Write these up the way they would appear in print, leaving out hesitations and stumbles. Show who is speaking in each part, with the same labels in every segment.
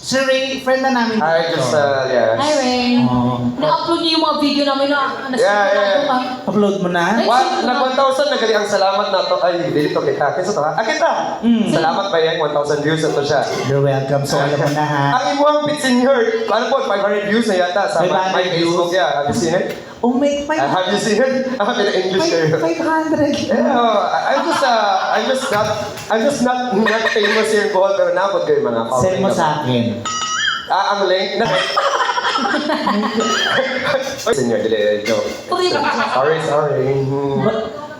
Speaker 1: Si Ray, friend na namin.
Speaker 2: I just, yeah.
Speaker 3: Hi, Ray. Na-upload niyo yung mga video namin na
Speaker 2: Yeah.
Speaker 1: Upload mo na?
Speaker 2: Nag-1,000 na gali ang salamat na to. Ay, dito kita. Kinsa to ha? Kita! Salamat ba yan? 1,000 views na to siya.
Speaker 1: You're welcome. So, alam mo na ha.
Speaker 2: Ang imuhang Pitsenyor, ano po, 500 views na yata sa
Speaker 1: 500
Speaker 2: my Facebook. Yeah, have you seen it?
Speaker 1: Oh, may 500.
Speaker 2: Have you seen it? In English kayo.
Speaker 1: 500.
Speaker 2: Yeah, I'm just not famous here in Bohol, pero napod kayo mga following.
Speaker 1: Send mo sa akin.
Speaker 2: Ang link na. Senior, joke. Sorry.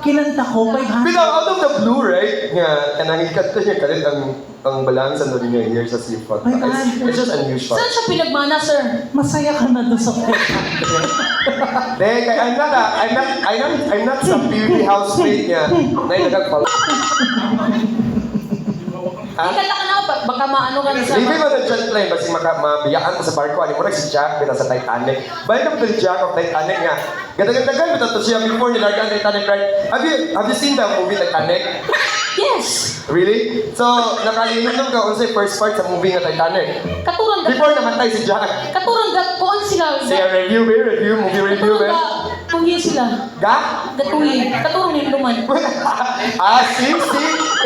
Speaker 1: Kinanta ko, 500.
Speaker 2: Pero out of the blue, right? Nga, kanangin ka to niya kalit ang balansa doon niya here sa seafront. It's just unusual.
Speaker 3: Saan siya pinagmana, sir?
Speaker 1: Masaya ka na doon sa 500.
Speaker 2: I'm not some beauty housemate niya na nagagpala.
Speaker 3: Ikala ka na, baka maano ka na sa...
Speaker 2: Libre mo na jet plane, basi mabiyaan ko sa barko. Ano mo na si Jack, kita sa Titanic. Balik na the Jack of Titanic nga. Ganda-ganda to siya before nilargaan Titanic, right? Have you seen the movie Titanic?
Speaker 3: Yes!
Speaker 2: Really? So, nakalimutan ka kung sa first part sa movie nga Titanic.
Speaker 3: Katurang
Speaker 2: Before namatay si Jack.
Speaker 3: Katurang kuan sila.
Speaker 2: Say movie review,
Speaker 3: Katurang
Speaker 2: eh.
Speaker 3: Tuhi sila.
Speaker 2: Ga?
Speaker 3: Gatuhi. Katurang yung luman.
Speaker 2: See?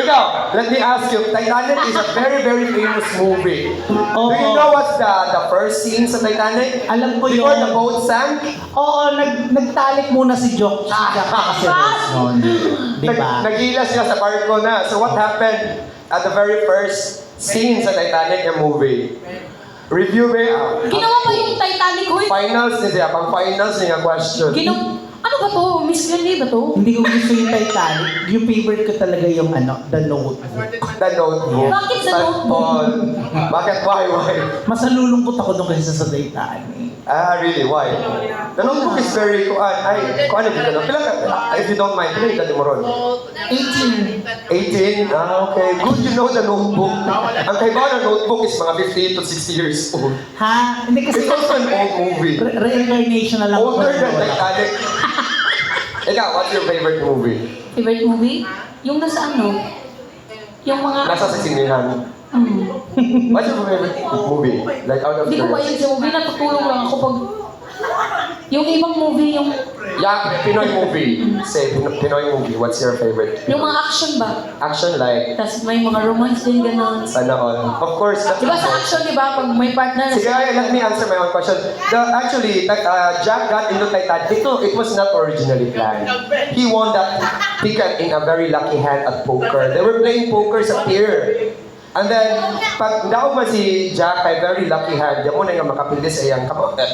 Speaker 2: Ikaw, let me ask you, Titanic is a very, very famous movie. Do you know what's the first scene sa Titanic?
Speaker 1: Alam ko
Speaker 2: Before
Speaker 1: yun.
Speaker 2: the boat sank?
Speaker 1: Oo, nagtalik muna si Jock. Si Jack kasi noon. Diba?
Speaker 2: Nagilas siya sa barko na. So what happened at the very first scene sa Titanic na movie? Review ba?
Speaker 3: Ginawa pa yung Titanic, hoy.
Speaker 2: Finals niya, pang-finals niya question.
Speaker 3: Ano ba to? Miss Granny ba to?
Speaker 1: Hindi ko gusto yung Titanic. Yung favorite ko talaga yung The Notebook.
Speaker 2: The Notebook.
Speaker 3: Bakit The Notebook?
Speaker 2: Bakit? Why?
Speaker 1: Masalulungkot ako doon kasi sa Titanic.
Speaker 2: Really? Why? The Notebook is very... Kung ano dito? If you don't mind, pila yung mo ron?
Speaker 3: 18.
Speaker 2: 18? Okay. Good you know the Notebook. Ang kaibahan ng Notebook is mga 50 to 60 years old.
Speaker 1: Ha? Hindi kasi...
Speaker 2: It's also an old movie.
Speaker 1: Reincarnation na lang.
Speaker 2: Older than Titanic. Ikaw, what's your favorite movie?
Speaker 3: Favorite movie? Yung nasa ano? Yung mga...
Speaker 2: Nasa sisinihan. What's your favorite movie? Like out of
Speaker 3: Hindi ko ba
Speaker 2: curiosity?
Speaker 3: yun sa movie, natutulong lang ako pag... Yung ibang movie, yung...
Speaker 2: Yeah, Pinoy movie. Say, Pinoy movie. What's your favorite?
Speaker 3: Yung mga action ba?
Speaker 2: Action like,
Speaker 3: Tapos may mga romance din, gano'n.
Speaker 2: sana all. Of course, that's
Speaker 3: Diba sa action, diba? Pag may partner...
Speaker 2: Sige, let me answer my own question. Actually, Jack got into Titanic. It was not originally planned. He won that ticket in a very lucky hand at poker. They were playing poker sa pier. And then, pag daw ba si Jack ay very lucky hand, yan mo na nga makapili sa iyang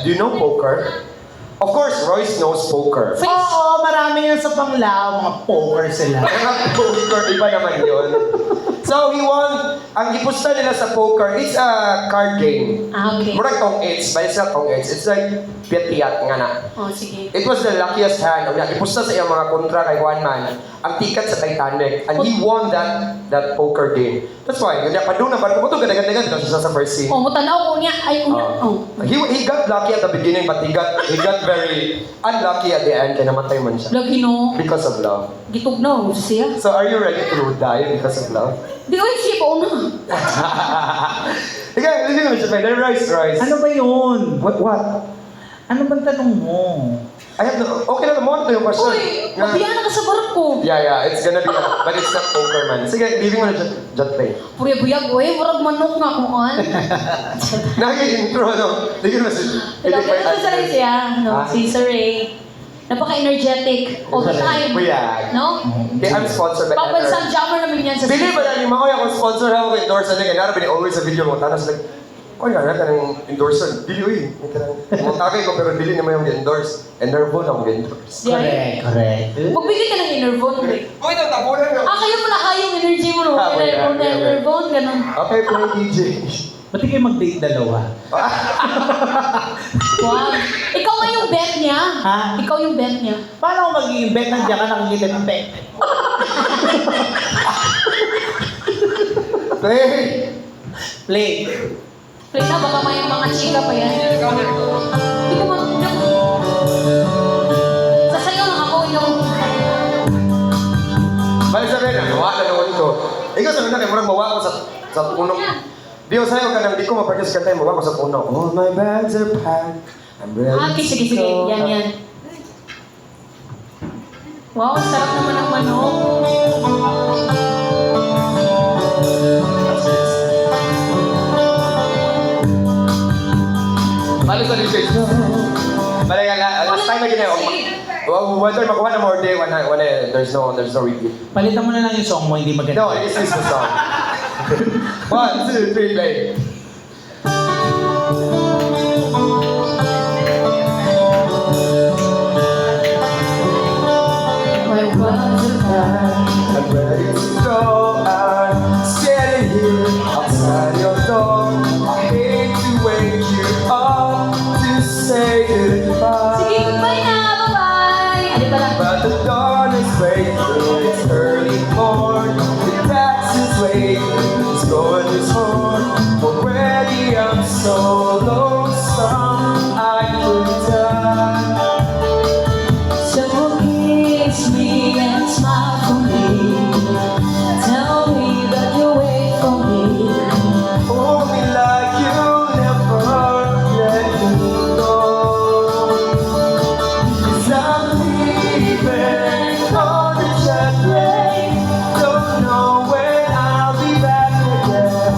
Speaker 2: do you know poker? Of course, Royce knows poker.
Speaker 1: Oo, marami yan sa Panglao. Mga poker sila.
Speaker 2: Mga poker, iba naman yun. So, he won. Ang ipusta nila sa poker, it's a card game.
Speaker 3: Okay.
Speaker 2: Murag tong 8s, but it's not tong 8s. It's like piyat-piyat nga na.
Speaker 3: Oh, sige.
Speaker 2: It was the luckiest hand. Ipusta sa iyang mga kontra kay Juan Man ang ticket sa Titanic. And he won that poker game. That's why, padung na barko mo ito, ganda-ganda kasi sa first scene.
Speaker 3: Oh, mutanaw ko niya. Ay,
Speaker 2: He got lucky at the beginning, but he got very unlucky at the end, kaya namatay man siya.
Speaker 3: Lagi no.
Speaker 2: Because of love.
Speaker 3: Gitugnaw siya.
Speaker 2: So are you ready to die because of love?
Speaker 3: Di ko siya po na.
Speaker 2: Ikaw, hindi ko siya pwede. Rice.
Speaker 1: Ano ba yun?
Speaker 2: What?
Speaker 1: Ano bang tanong mo?
Speaker 2: Okay na naman ito yung question.
Speaker 3: Uy, mabiyana ka sa barko.
Speaker 2: Yeah, it's gonna be, but it's not poker man. Sige, leaving mo na jet plane.
Speaker 3: Puyag-buyag, uy, murag manok nga kung an.
Speaker 2: Nag-intro, no? Hindi ko na si...
Speaker 3: Ito sa rin siya, no?
Speaker 2: Ah?
Speaker 3: Si Sir Ray. Napaka-energetic all the time.
Speaker 2: Buyag.
Speaker 3: No?
Speaker 2: Okay, I'm sponsored by
Speaker 3: Papansang jammer namin yan sa
Speaker 2: Bili ba na yung mga akong sponsor ako endorse na nga. Nara, always sa video mo. Tanas like, kung nga na ng endorser. Dili, Mga tagay ko pero dili naman yung endorse. Enervo na akong endorse.
Speaker 1: Correct.
Speaker 3: Magbili ka ng Enervon.
Speaker 2: Uy, natapunan nga.
Speaker 3: Kayo pala yung energy mo, no? Enervon, ganun.
Speaker 2: Okay, play DJ.
Speaker 1: Ba't di kayo mag-date dalawa?
Speaker 3: Wow. Ikaw nga yung bet niya.
Speaker 1: Ha?
Speaker 3: Ikaw yung bet niya.
Speaker 1: Paano ako magiging bet? Nandiyan ka nakikita ng bet.
Speaker 2: Play!
Speaker 1: Play.
Speaker 3: Play na, baka may mga chika pa yan. Hindi ko man... Sasayaw lang ako, yung...
Speaker 2: Balik sa rin, nawa na naman ko. Ikaw sa nuna, kaya murang mawa ko sa punong... Dio, sayo ka nang di ko ma-practice kanta mo ako sa puno. All my bags are packed. I'm ready
Speaker 3: Okay, sige.
Speaker 2: to go.
Speaker 3: Yan. Wow, sarap naman ng manok.
Speaker 2: Balik sa research. Balik last time na ginawa. Whether makuha na more day, there's no repeat.
Speaker 1: Palitan mo na lang yung song mo, hindi maganda.
Speaker 2: No, this is the song. 1, 2, 3, play. I'm ready to go. I'm standing here outside your door. I hate to wake you up to say goodbye.
Speaker 3: Sige, goodbye na. Bye-bye. Ano ba lang?
Speaker 2: But the dawn is breaking, it's early morn. The taxi's waiting, it's going this home. Already I'm so lonesome, I could die.
Speaker 3: So kiss me and smile for me. Tell me that you wait for me.
Speaker 2: Hold me like you'll never let me go. 'Cause I'm leaving on the jet plane. Don't know when I'll be back again.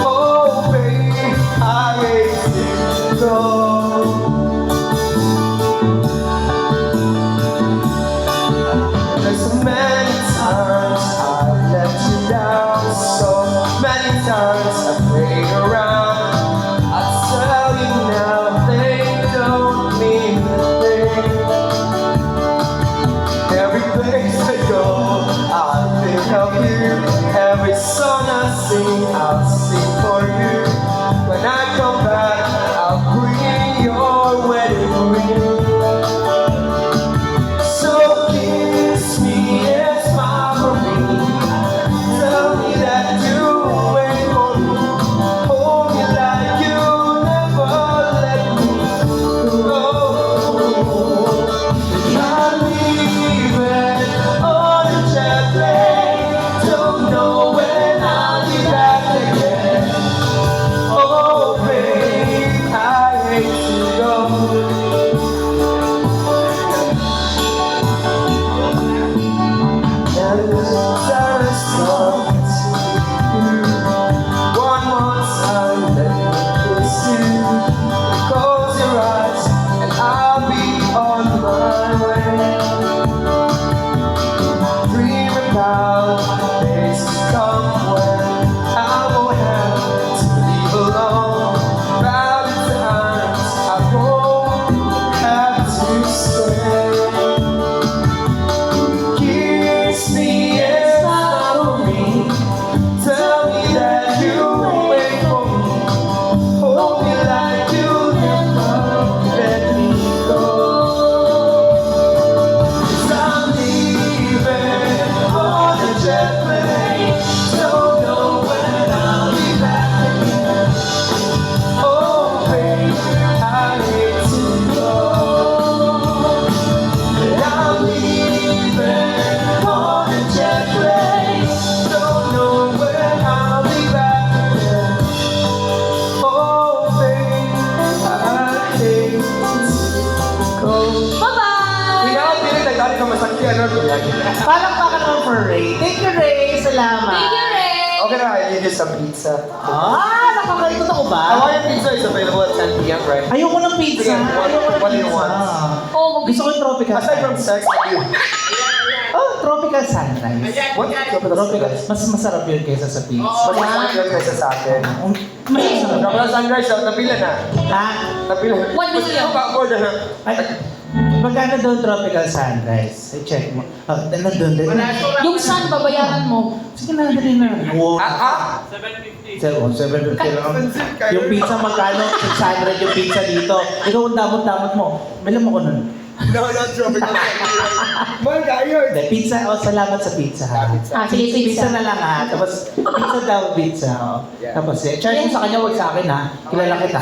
Speaker 2: Oh baby, I hate to go. There's so many times I've let you down, so many times I've played around. I tell you now, they don't mean a thing. Every place I go, I think of you. Every song I sing, I'll sing for you. When I come back, I'll bring your wedding ring. So kiss me and smile for me. Tell me that you wait for me. Hold me like you never let me go. I'm leaving on a jet plane. Don't know when I'll be back again. Oh babe, I hate to go. And there is something to you. One more time, let me kiss you. Close your eyes, and I'll be on my way. Dream about the days to come when I won't have to leave alone. About the times I won't have to stay. Kiss me and smile for me. Tell me that you wait for me. Hold me like you never let me go. 'Cause I'm leaving on a jet plane. Don't know when I'll be back again. Oh baby, I hate to go. I'm leaving on a jet plane. Don't know when I'll be back again. Oh baby, I hate to go.
Speaker 3: Bye-bye.
Speaker 2: Pinaka-pilit na dali ka masakyan.
Speaker 1: Parang baka naman for Ray. Thank you, Ray. Salamat.
Speaker 3: Thank you, Ray.
Speaker 2: Okay na, I need you some pizza.
Speaker 1: Nakakalito ako ba?
Speaker 2: Hawaiian pizza is available at 10 p.m., right?
Speaker 1: Ayoko ng pizza.
Speaker 2: Sige, what do you want?
Speaker 3: Oh,
Speaker 1: Gusto ko yung tropical.
Speaker 2: Aside from sex, what do you...
Speaker 1: Oh, tropical sunrise.
Speaker 2: What?
Speaker 1: Tropical. Mas masarap yun kaysa sa pizza.
Speaker 2: Mas masarap yun kaysa sa akin.
Speaker 1: Mas masarap.
Speaker 2: Tropical sunrise, napila na.
Speaker 1: Ha?
Speaker 2: Napila.
Speaker 3: What do you-
Speaker 2: Pa-afford na.
Speaker 1: Ay, magkano doon tropical sunrise? Check mo. Nandun din.
Speaker 3: Yung sun, babayaran mo.
Speaker 1: Sige na, dali na. Wow.
Speaker 2: Ah,
Speaker 1: 750 lang. Yung pizza magkano? 600 yung pizza dito. Ikaw ang damot-damot mo. Bilang mo ko nun.
Speaker 2: No, not tropical sunrise. Mahal kayo.
Speaker 1: Hindi, pizza. Salamat sa pizza ha.
Speaker 3: Sige,
Speaker 1: Pizza
Speaker 3: pizza.
Speaker 1: na lang ha. Tapos, pizza daw, pizza. Oh.
Speaker 2: Yeah.
Speaker 1: Tapos, charge mo sa kanya, wag sa akin ha. Kilala kita.